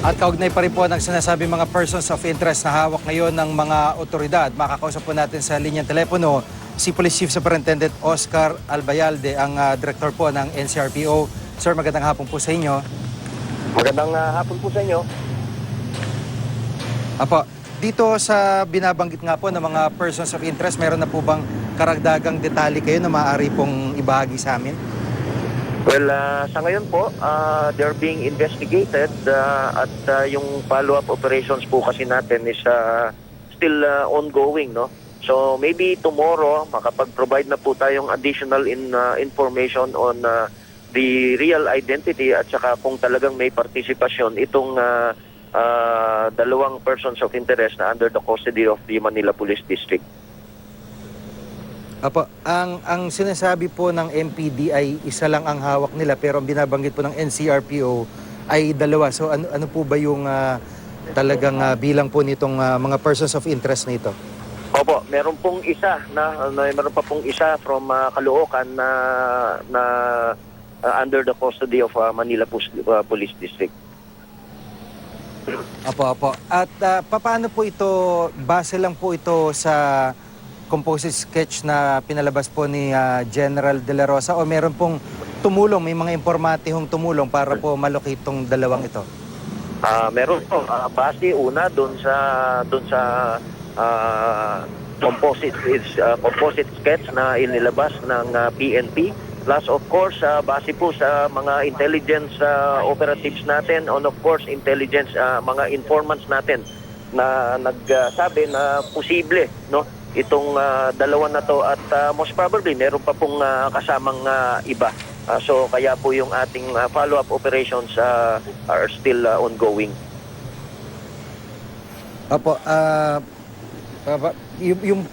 At kaugnay pa rin po ng sinasabi mga persons of interest na hawak ngayon ng mga otoridad. Makakausap po natin sa linyang telepono si Police Chief Superintendent Oscar Albayalde, ang director po ng NCRPO. Sir, magandang hapon po sa inyo. Magandang hapon po sa inyo. Apo, dito sa binabanggit nga po ng mga persons of interest, meron na po bang karagdagang detalye kayo na maaari pong ibahagi sa amin? Well, sa ngayon po, they're being investigated at yung follow-up operations po kasi natin is still ongoing, no? So maybe tomorrow makapag-provide na po tayong additional information on the real identity at saka kung talagang may partisipasyon itong dalawang persons of interest na under the custody of the Manila Police District. Apo, ang sinasabi po ng MPD ay isa lang ang hawak nila, pero ang binabanggit po ng NCRPO ay dalawa. So ano po ba yung talagang bilang po nitong mga persons of interest nito? Opo, meron pong isa meron pa pong isa from Caloocan na under the custody of Manila Police District. Apo. At paano po ito, base lang po ito sa composite sketch na pinalabas po ni General De La Rosa, o meron pong tumulong, may mga informatihong tumulong para po malocate itong dalawang ito? Meron po, base una doon sa composite sketch na inilabas ng PNP. Plus of course, base po sa mga intelligence operatives natin, and of course intelligence mga informants natin na nagsabi na posible, no, itong dalawa na to, at most probably meron pa pong kasamang iba. So kaya po yung ating follow-up operations are still ongoing. Apo, yung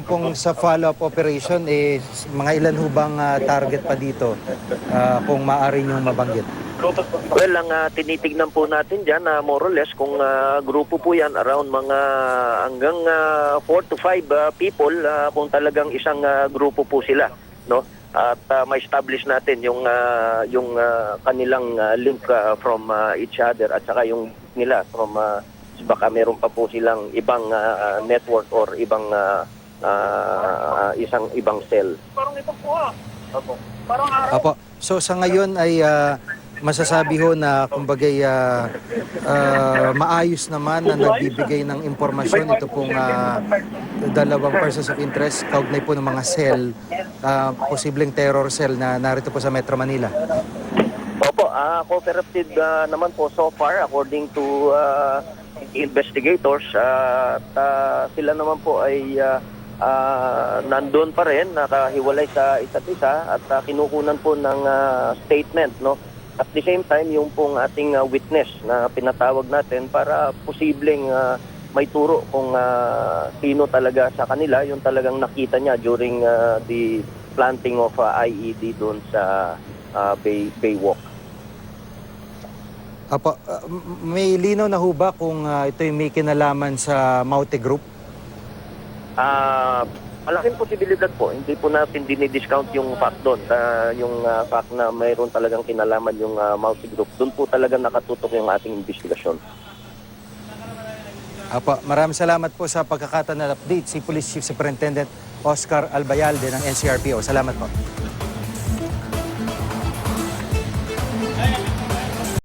pong sa follow-up operation, mga ilan ho bang target pa dito kung maaari nyo mabanggit? Well, ang tinitignan po natin dyan, more or less, kung grupo po yan, around mga hanggang 4 to 5 people, kung talagang isang grupo po sila, no? At ma-establish natin yung kanilang link from each other, at saka yung nila from baka meron pa po silang ibang network or isang ibang cell. Apo, so sa ngayon ay masasabi ho na kumbagay maayos naman na nagbibigay ng impormasyon ito pong dalawang persons of interest kaugnay po ng mga cell, posibleng terror cell na narito po sa Metro Manila. Opo, cooperative naman po so far according to investigators, at sila naman po ay nandun pa rin, nakahiwalay sa isa't isa at kinukunan po ng statement, no? At the same time, yung pong ating witness na pinatawag natin para posibleng may turo kung sino talaga sa kanila yung talagang nakita niya during the planting of IED doon sa Baywalk. Apo, may linaw na ho ba kung ito'y may kinalaman sa Maute Group? Malaking posibilidad po. Hindi po natin dinidiscount yung fact doon. Yung fact na mayroon talagang kinalaman yung multi-group. Doon po talagang nakatutok yung ating investigasyon. Apo, maraming salamat po sa pagkakataon na update si Police Chief Superintendent Oscar Albayalde ng NCRPO. Salamat po.